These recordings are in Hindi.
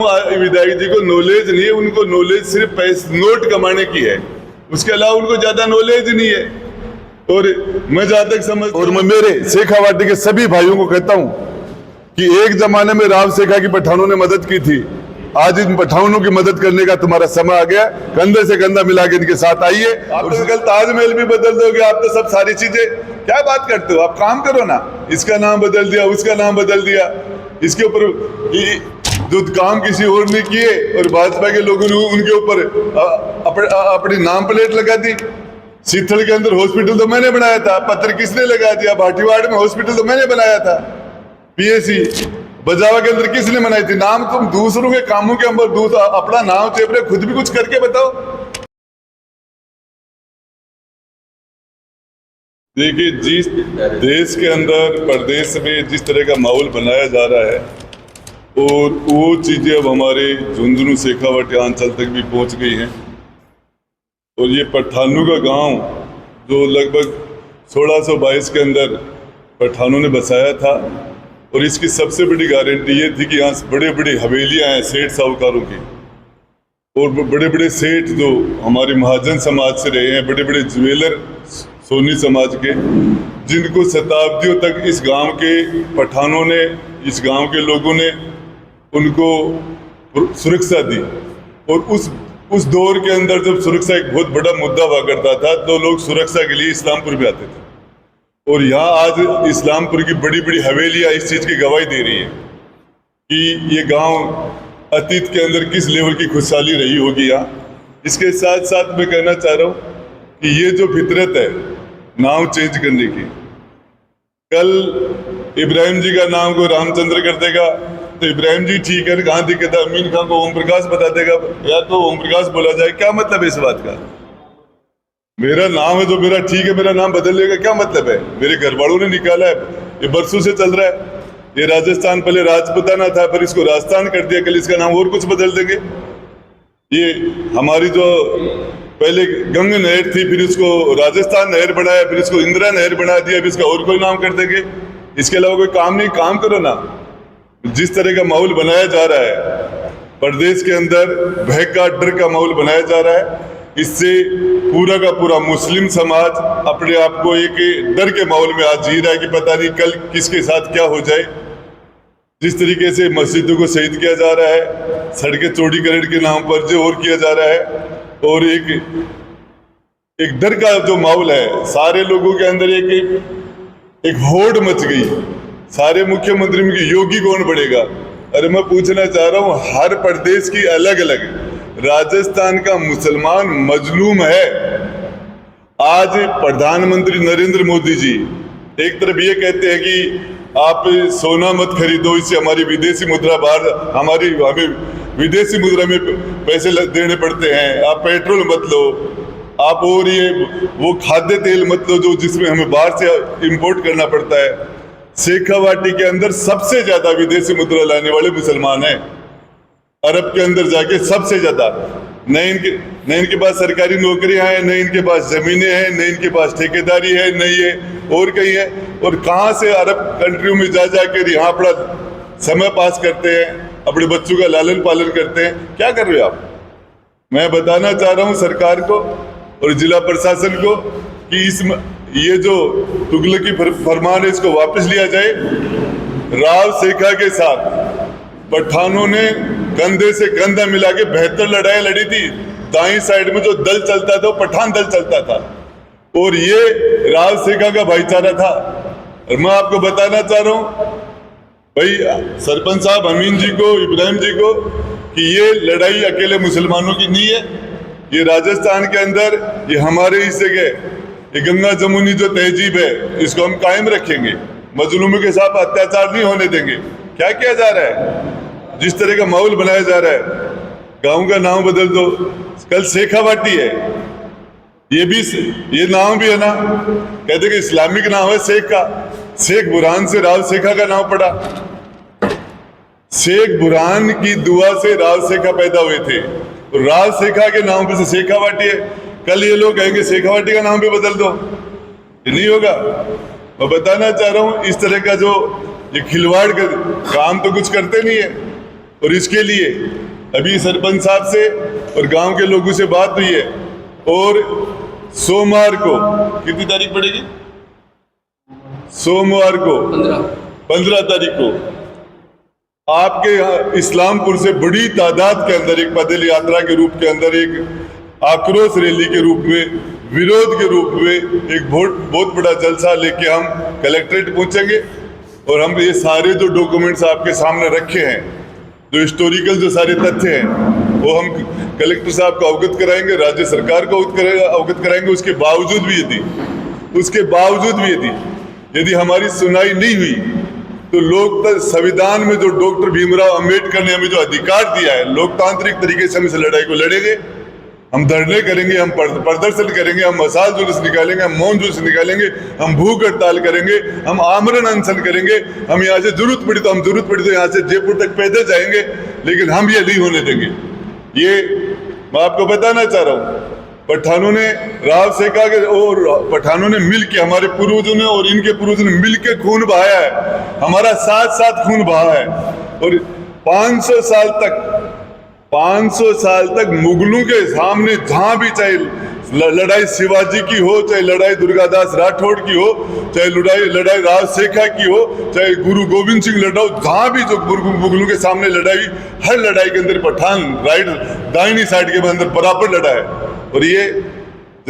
विधायक जी को नॉलेज नहीं है, उनको नॉलेज सिर्फ पैसे नोट कमाने की है, उसके अलावा उनको ज्यादा नॉलेज नहीं है। और मैं जहां तक समझ और मैं मेरे शेखावाटी के सभी भाइयों को कहता हूं कि एक जमाने में राव शेखा की पठानों ने मदद की थी, आज इन पठानों की मदद करने का तुम्हारा समय आ गया। कंधे से कंधा मिला के इनके साथ आइए। आप तो कल ताजमहल भी बदल दोगे, आप तो सब सारी चीजें क्या बात करते हो? आप काम करो ना, इसका नाम बदल दिया, उसका नाम बदल दिया, इसके ऊपर जो काम किसी और ने किए और भाजपा के लोगों ने उनके ऊपर अपनी नाम प्लेट लगा दी। सीथल के अंदर हॉस्पिटल तो मैंने बनाया था, पत्थर किसने लगा दिया? भाटीवाड़ में हॉस्पिटल तो मैंने बनाया था, पीएसी बजावा के अंदर किसने बनाई थी? नाम तुम दूसरों के कामों के अंदर अपना नाम चेप रहे, खुद भी कुछ करके बताओ। देखिए, जिस देश के अंदर प्रदेश में जिस तरह का माहौल बनाया जा रहा है और वो चीजें अब हमारे झुंझुनू शेखावाटी अंचल तक भी पहुंच गई हैं। और ये पठानों का गांव जो लगभग 1622 के अंदर पठानों ने बसाया था, और इसकी सबसे बड़ी गारंटी ये थी कि यहाँ बड़े बड़े हवेलियां हैं सेठ साहूकारों की, और बड़े बड़े सेठ जो हमारे महाजन समाज से रहे हैं, बड़े बड़े ज्वेलर सोनी समाज के, जिनको शताब्दियों तक इस गांव के पठानों ने, इस गांव के लोगों ने उनको सुरक्षा दी। और उस दौर के अंदर जब सुरक्षा एक बहुत बड़ा मुद्दा हुआ करता था तो लोग सुरक्षा के लिए इस्लामपुर भी आते थे। और यहाँ आज इस्लामपुर की बड़ी बड़ी हवेलियाँ इस चीज़ की गवाही दे रही है कि ये गांव अतीत के अंदर किस लेवल की खुशहाली रही होगी यहाँ। इसके साथ साथ मैं कहना चाह रहा हूँ कि ये जो फितरत है नाम चेंज करने की, कल इब्राहिम जी का नाम को रामचंद्र कर देगा तो इब्राहिम जी ठीक है, कहाँ दिक्कत है? अमीन खान को ओम प्रकाश बता देगा, या तो ओम प्रकाश बोला जाए, क्या मतलब है इस बात का? मेरा नाम है तो मेरा ठीक है, मेरा नाम बदलने का क्या मतलब है? मेरे घर वालों ने निकाला है, ये बरसों से चल रहा है। ये राजस्थान पहले राजपुताना था, फिर इसको राजस्थान कर दिया, कल इसका नाम और कुछ बदल देंगे। ये हमारी जो पहले गंग नहर थी, फिर इसको राजस्थान नहर बनाया, फिर इसको इंदिरा नहर बना दिया, फिर इसका और कोई नाम कर देंगे। इसके अलावा कोई काम नहीं, काम करो ना। जिस तरह का माहौल बनाया जा रहा है प्रदेश के अंदर, भय का डर का माहौल बनाया जा रहा है, इससे पूरा का पूरा मुस्लिम समाज अपने आप को एक डर के माहौल में आज जी रहा है कि पता नहीं कल किसके साथ क्या हो जाए। जिस तरीके से मस्जिदों को शहीद किया जा रहा है, सड़कें चौड़ीकरण के नाम पर जो और किया जा रहा है, और एक डर का जो माहौल है, सारे लोगों के अंदर एक होड़ मच गई। सारे मुख्यमंत्री में योगी कौन बढ़ेगा? अरे मैं पूछना चाह रहा हूँ, हर प्रदेश की अलग अलग, राजस्थान का मुसलमान मजलूम है। आज प्रधानमंत्री नरेंद्र मोदी जी एक तरफ ये कहते हैं कि आप सोना मत खरीदो, इससे हमारी विदेशी मुद्रा बाहर, हमें विदेशी मुद्रा में पैसे देने पड़ते हैं, आप पेट्रोल मत लो, आप और ये वो खाद्य तेल मत लो जो जिसमें हमें बाहर से इंपोर्ट करना पड़ता है। शेखावाटी के अंदर सबसे ज्यादा विदेशी मुद्रा लाने वाले मुसलमान हैं, अरब के अंदर जाके सबसे ज्यादा। न इनके पास सरकारी नौकरियां हैं, न इनके पास जमीनें हैं, न इनके पास ठेकेदारी है, न ये और कहीं है। और कहाँ से अरब कंट्रियों में जा जाकर यहाँ अपना समय पास करते हैं, अपने बच्चों का लालन पालन करते हैं। क्या कर रहे हो आप? मैं बताना चाह रहा हूँ सरकार को और जिला प्रशासन को कि ये जो तुगलकी फरमान है इसको वापस लिया जाए। राव शेखा के साथ पठानों ने कंधे से कंधा मिला के 72 लड़ाई लड़ी थी। दाईं साइड में जो दल चलता था वो पठान दल चलता था, और ये राव शेखा का भाईचारा था। और मैं आपको बताना चाह रहा हूँ भाई सरपंच साहब अमीन जी को, इब्राहिम जी को, कि ये लड़ाई अकेले मुसलमानों की नहीं है। ये राजस्थान के अंदर, ये हमारे हिस्से के, ये गंगा जमुनी जो तहजीब है इसको हम कायम रखेंगे, मजलूमों के साथ अत्याचार नहीं होने देंगे। क्या किया जा रहा है? जिस तरह का माहौल बनाया जा रहा है, गांव का नाम बदल दो, कल शेखावाटी है, ये नाम भी है ना, कहते कि इस्लामिक नाम है शेख का। शेख बुरहान से राव शेखा का नाम पड़ा। शेख बुरहान की दुआ से राव शेखा पैदा हुए थे, तो राव शेखा के नाम पे से शेखावाटी है। कल ये लोग कहेंगे शेखावाटी का नाम भी बदल दो, ये नहीं होगा। मैं बताना चाह रहा हूँ इस तरह का जो ये खिलवाड़ का काम तो कुछ करते नहीं है। और इसके लिए अभी सरपंच साहब से और गांव के लोगों से बात हुई है, और सोमवार को कितनी तारीख पड़ेगी, सोमवार को 15 तारीख को आपके यहाँ इस्लामपुर से बड़ी तादाद के अंदर एक पैदल यात्रा के रूप के अंदर, एक आक्रोश रैली के रूप में, विरोध के रूप में एक बहुत बड़ा जलसा लेके हम कलेक्ट्रेट पहुंचेंगे। और हम ये सारे जो डॉक्यूमेंट्स आपके सामने रखे हैं, जो हिस्टोरिकल जो सारे तथ्य हैं, वो हम कलेक्टर साहब को अवगत कराएंगे, राज्य सरकार को अवगत कराएंगे। उसके बावजूद भी यदि हमारी सुनाई नहीं हुई तो संविधान में जो डॉक्टर भीमराव अंबेडकर ने हमें जो अधिकार दिया है, लोकतांत्रिक तरीके से हम इस लड़ाई को लड़ेंगे। हम धरने करेंगे, हम प्रदर्शन करेंगे, हम मसाल जुलूस निकालेंगे, हम मौन जुलूस निकालेंगे, हम भूख हड़ताल करेंगे, हम आमरण अनशन करेंगे। हम यहाँ से जरूरत पड़ी तो यहाँ से जयपुर तक पैदल जाएंगे, लेकिन हम ये नहीं होने देंगे। ये मैं आपको बताना चाह रहा हूँ, पठानों ने राव सेका के और पठानों ने मिल के, हमारे पूर्वजों ने और इनके पूर्वजों ने मिल के खून बहाया है, हमारा साथ साथ खून बहा है। और 500 साल तक मुगलों के सामने जहां भी, चाहे लड़ाई शिवाजी की हो, चाहे लड़ाई दुर्गादास राठौड़ की हो, चाहे लड़ाई राव सेखा की हो, चाहे गुरु गोविंद सिंह लड़ाओ, जहां भी जो मुगलों के सामने लड़ाई, हर लड़ाई के अंदर पठान दाहिनी साइड के अंदर बराबर लड़ा है। और ये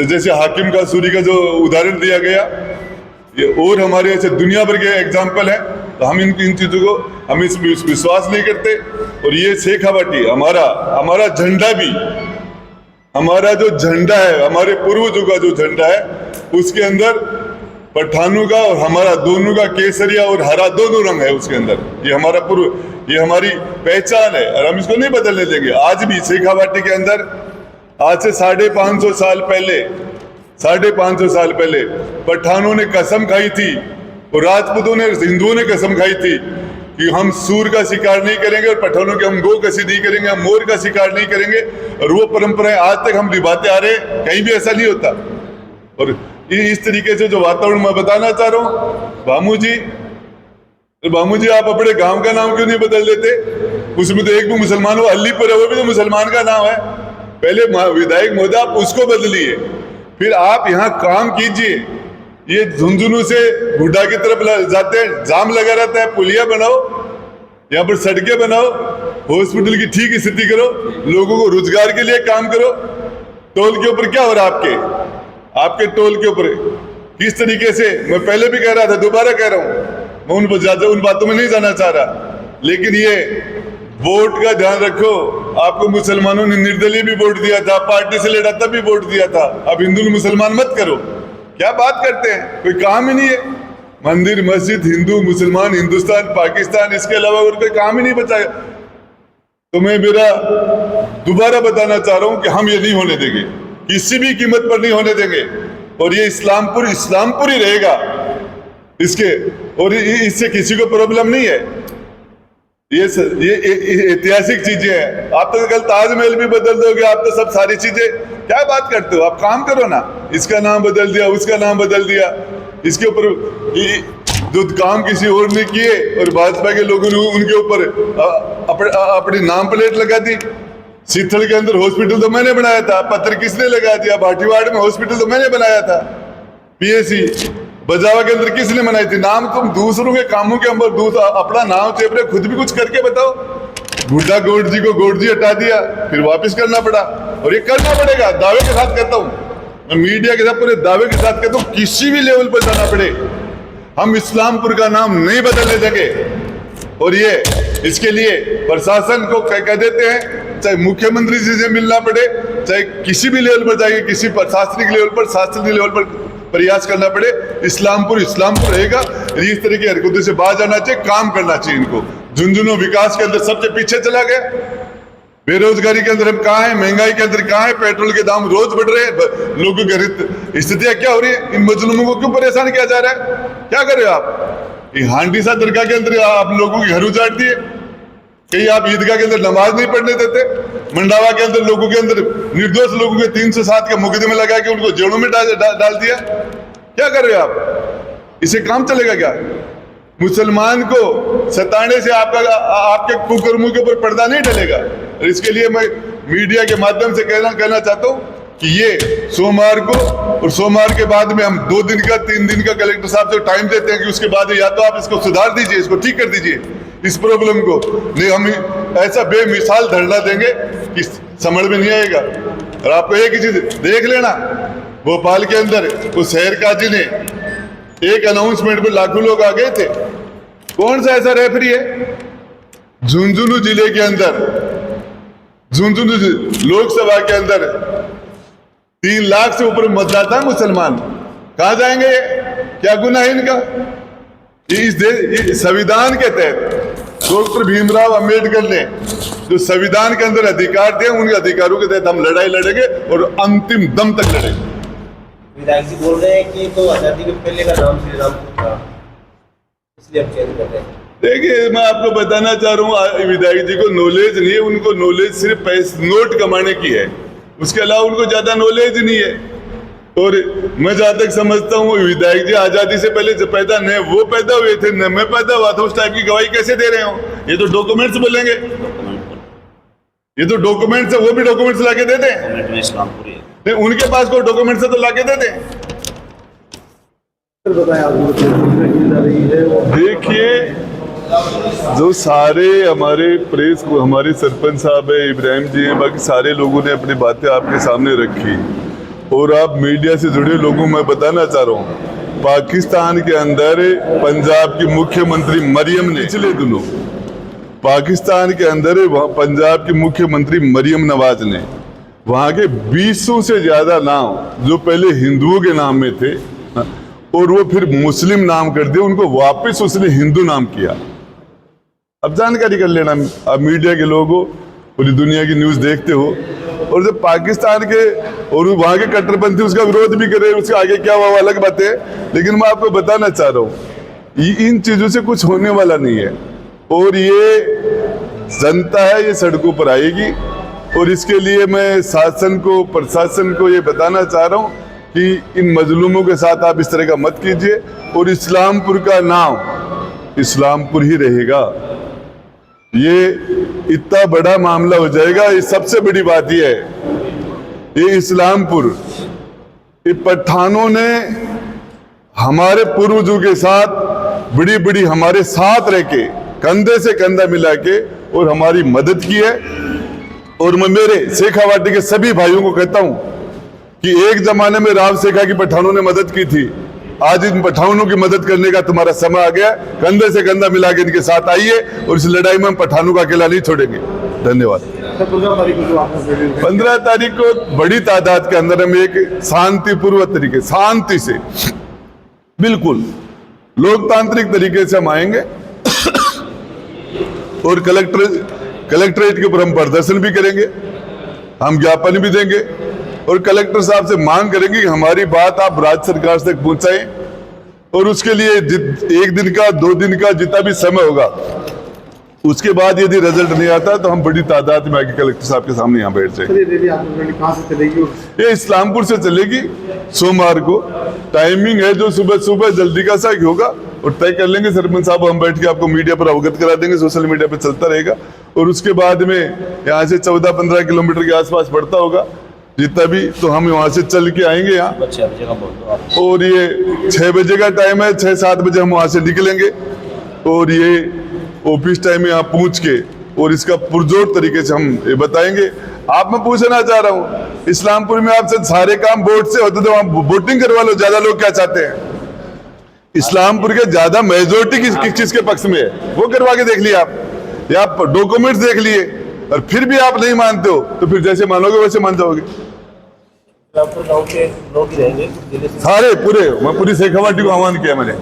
जैसे हाकिम का सूरी का जो उदाहरण दिया गया, ये और हमारे ऐसे दुनिया भर के एग्जाम्पल है। तो हम इन चीजों को हम इस विश्वास नहीं करते। और ये शेखावाटी हमारा झंडा भी, हमारा जो झंडा है, हमारे पूर्वजों का जो झंडा है, उसके अंदर पठानों का और हमारा दोनों का केसरिया और हरा दोनों रंग है उसके अंदर। ये हमारी पहचान है और हम इसको नहीं बदलने देंगे। आज भी शेखावाटी के अंदर, आज से 550 साल पहले पठानों ने कसम खाई थी और राजपूतों ने, हिंदुओं ने कसम खाई थी कि हम सूर का शिकार नहीं करेंगे, और पठानों के हम गौ कसी नहीं करेंगे, हम मोर का शिकार नहीं करेंगे। और वो परंपराएं आज तक हम निभाते आ रहे हैं, कहीं भी ऐसा नहीं होता। और इस तरीके से जो वातावरण मैं बताना चाह रहा हूँ, बामू जी आप अपने गांव का नाम क्यों नहीं बदल देते? उसमें तो एक भी मुसलमान हो, अलीपुर है, वो भी तो मुसलमान का नाम है। पहले विधायक महोदय आप उसको बदलिए, फिर आप यहाँ काम कीजिए। ये झुंझुनू से हुड्डा की तरफ जाते हैं, जाम लगा रहता है, पुलिया बनाओ, यहाँ पर सड़कें बनाओ, हॉस्पिटल की ठीक स्थिति करो, लोगों को रोजगार के लिए काम करो। टोल के ऊपर क्या हो रहा है आपके टोल के ऊपर किस तरीके से, मैं पहले भी कह रहा था, दोबारा कह रहा हूँ, मैं उन बातों में नहीं जाना चाह रहा, लेकिन ये वोट का ध्यान रखो। आपको मुसलमानों ने निर्दलीय भी वोट दिया था, पार्टी से लड़ा तब भी वोट दिया था। अब हिंदू मुसलमान मत करो, क्या बात करते हैं, कोई काम ही नहीं है। मंदिर मस्जिद, हिंदू मुसलमान, हिंदुस्तान पाकिस्तान, इसके अलावा और कोई काम ही नहीं बचा। तो मैं मेरा दोबारा बताना चाह रहा हूं कि हम ये नहीं होने देंगे, किसी भी कीमत पर नहीं होने देंगे। और ये इस्लामपुर ही रहेगा इसके, और इससे किसी को प्रॉब्लम नहीं है। ये ऐतिहासिक चीजें हैं। आप तो कल ताजमहल भी बदल दोगे, आप तो सब सारी चीजें, क्या बात करते हो? आप काम करो ना, इसका नाम बदल दिया, उसका नाम बदल दिया, इसके ऊपर जो काम किसी और ने किए और भाजपा के लोगों ने उनके ऊपर अपनी नाम प्लेट लगा दी। सीथल के अंदर हॉस्पिटल तो मैंने बनाया था, पत्थर किसने लगा दिया? भाटीवाड़ में हॉस्पिटल तो मैंने बनाया था। पीएससी बजावा के अंदर किसने बनाई थी? नाम तुम दूसरों के कामों के अंदर अपना नाम चेप रहे, खुद भी कुछ करके बताओ। बुड्ढा गौड़ जी को गौड़ जी हटा दिया, फिर वापस करना पड़ा, और ये करना पड़ेगा। दावे के साथ कहता हूं मैं, मीडिया के साथ पूरे दावे के साथ कहता हूं, किसी भी लेवल पर जाना पड़े, हम इस्लामपुर का नाम नहीं बदलने देंगे। और ये इसके लिए प्रशासन को कह देते हैं, चाहे मुख्यमंत्री जी से मिलना पड़े, चाहे किसी भी लेवल पर जाइए, किसी प्रशासनिक लेवल पर, शासनिक लेवल पर प्रयास करना पड़े, इस्लामपुर रहेगा। इस तरह की हरकतों से बाहर जाना चाहिए, काम करना चाहिए इनको। झुंझुनू विकास के अंदर सबसे पीछे चला गया, बेरोजगारी के अंदर हम कहाँ हैं, महंगाई के अंदर कहाँ हैं, पेट्रोल के दाम रोज बढ़ रहे हैं, लोगों की स्थितियां क्या हो रही है, इन मजलूमों को क्यों परेशान किया जा रहा है? क्या कर रहे हो आप? हांडीसा दरगाह के अंदर आप लोगों की घर उजाड़ दिए, कहीं आप ईदगाह के अंदर नमाज नहीं पढ़ने देते, मंडावा के अंदर लोगों के अंदर निर्दोष लोगों के 307 के मुकदमे लगा के उनको जेलों में डाल दिया। क्या कर रहे हो आप? इसे काम चलेगा क्या? मुसलमान को सताने से आपके कुकर्मों के ऊपर पर्दा नहीं डलेगा। और इसके लिए मैं मीडिया के माध्यम से कहना चाहता हूँ कि ये सोमवार को और सोमवार के बाद में हम 2 दिन का 3 दिन का कलेक्टर साहब से टाइम देते हैं कि उसके बाद या तो आप इसको सुधार दीजिए, इसको ठीक कर दीजिए इस प्रॉब्लम को, नहीं हम ऐसा बेमिसाल धरना देंगे कि समझ में नहीं आएगा। और आपको एक ही चीज देख लेना, भोपाल के अंदर उस शहर काजी ने एक अनाउंसमेंट में लाखों लोग आ गए थे। कौन सा ऐसा रेफरी है झुंझुनू जिले के अंदर, झुंझुनू लोकसभा के अंदर 3 लाख से ऊपर मतदाता है मुसलमान, कहां जाएंगे ये? क्या गुनाह है इनका? इस संविधान के तहत डॉक्टर भीमराव अंबेडकर ने जो संविधान के अंदर अधिकार दिए, उन अधिकारों के तहत हम लड़ाई लड़ेंगे और अंतिम दम तक लड़ेंगे। विधायक जी बोल रहे हैं कि तो आजादी के पहले का नाम श्री राम था, इसलिए अब चेंज कर रहे हैं। देखिए, मैं आपको बताना चाह रहा हूँ, विधायक जी को नॉलेज नहीं है, उनको नॉलेज सिर्फ नोट कमाने की है, उसके अलावा उनको ज्यादा नॉलेज नहीं है। और मैं जहां तक समझता हूँ विधायक जी आजादी से पहले जब पैदा न वो पैदा हुए थे न मैं पैदा हुआ था, उस टाइप की गवाही कैसे दे रहे हो? ये तो डॉक्यूमेंट्स बोलेंगे, ये तो डॉक्यूमेंट्स है, वो भी डॉक्यूमेंट्स लाके दे दें, उनके पास कोई डॉक्यूमेंट्स है तो लाके दे दें। देखिए, जो सारे हमारे प्रेस को, हमारे सरपंच साहब है, इब्राहिम जी हैं, बाकी सारे लोगों ने अपनी बातें आपके सामने रखी। और आप मीडिया से जुड़े लोगों मैं बताना चाह रहा हूँ, पाकिस्तान के अंदर पंजाब की मुख्यमंत्री मरियम ने पिछले दिनों पाकिस्तान के अंदर पंजाब की मुख्यमंत्री मरियम नवाज ने वहां के 200 से ज्यादा नाम जो पहले हिंदुओं के नाम में थे और वो फिर मुस्लिम नाम कर दिए, उनको वापस उसने हिंदू नाम किया। अब जानकारी कर लेना, आप मीडिया के लोग हो, पूरी दुनिया की न्यूज देखते हो, और जब पाकिस्तान के और वहां के कट्टरपंथी उसका विरोध भी करे, उसके आगे क्या हुआ अलग बात है, लेकिन मैं आपको बताना चाह रहा हूँ इन चीजों से कुछ होने वाला नहीं है। और ये जनता है, ये सड़कों पर आएगी, और इसके लिए मैं शासन को, प्रशासन को ये बताना चाह रहा हूँ कि इन मजलूमों के साथ आप इस तरह का मत कीजिए, और इस्लामपुर का नाम इस्लामपुर ही रहेगा। ये इतना बड़ा मामला हो जाएगा, ये सबसे बड़ी बात ये है, ये इस्लामपुर, ये पठानों ने हमारे पूर्वजों के साथ बड़ी बड़ी हमारे साथ रह के कंधे से कंधा मिला के और हमारी मदद की है। और मैं मेरे शेखावाटी के सभी भाइयों को कहता हूं कि एक जमाने में राव शेखा की पठानों ने मदद की थी, आज इन पठानों की मदद करने का तुम्हारा समय आ गया। कंधे से कंधा मिला के इनके साथ आइए और इस लड़ाई में हम पठानों का अकेला नहीं छोड़ेंगे। धन्यवाद। 15 तारीख को बड़ी तादाद के अंदर हम एक शांतिपूर्वक तरीके, शांति से, बिल्कुल लोकतांत्रिक तरीके से हम आएंगे और कलेक्ट्रेट के ऊपर हम प्रदर्शन भी करेंगे, हम ज्ञापन भी देंगे और कलेक्टर साहब से मांग करेंगे कि हमारी बात आप राज्य सरकार तक पहुंचाएं। और उसके लिए 1 दिन का 2 दिन का जितना भी समय होगा, उसके बाद यदि रिजल्ट नहीं आता तो हम बड़ी तादाद में आके कलेक्टर साहब के सामने यहाँ बैठ जाएंगे। कहाँ से चलेगी? ये इस्लामपुर से चलेगी, सोमवार को टाइमिंग है, जो सुबह जल्दी का सा होगा और तय कर लेंगे सरपंच साहब, हम बैठ के आपको मीडिया पर अवगत करा देंगे, सोशल मीडिया पर चलता रहेगा। और उसके बाद में यहाँ से 14-15 किलोमीटर के आसपास पड़ता होगा जितना भी, तो हम वहां से चल के आएंगे यहाँ, और ये 6 बजे का टाइम है, 6-7 बजे हम वहां से निकलेंगे और ये ऑफिस टाइम में यहाँ पहुंच के और इसका पुरजोर तरीके से हम ये बताएंगे। आप मैं पूछना चाह रहा हूँ, इस्लामपुर में आपसे सारे काम वोट से होते तो वहां वोटिंग करवा लो। ज्यादा लोग क्या चाहते हैं, इस्लामपुर के ज्यादा मेजोरिटी किसके पक्ष में है, वो करवा के देख लिया आप, या आप डॉक्यूमेंट्स देख लिए, और फिर भी आप नहीं मानते हो तो फिर जैसे मानोगे वैसे मान जाओगे। गाँव के लोग ही रहेंगे सारे पूरे, मैं पूरी शेखावाटी को आह्वान किया मैंने।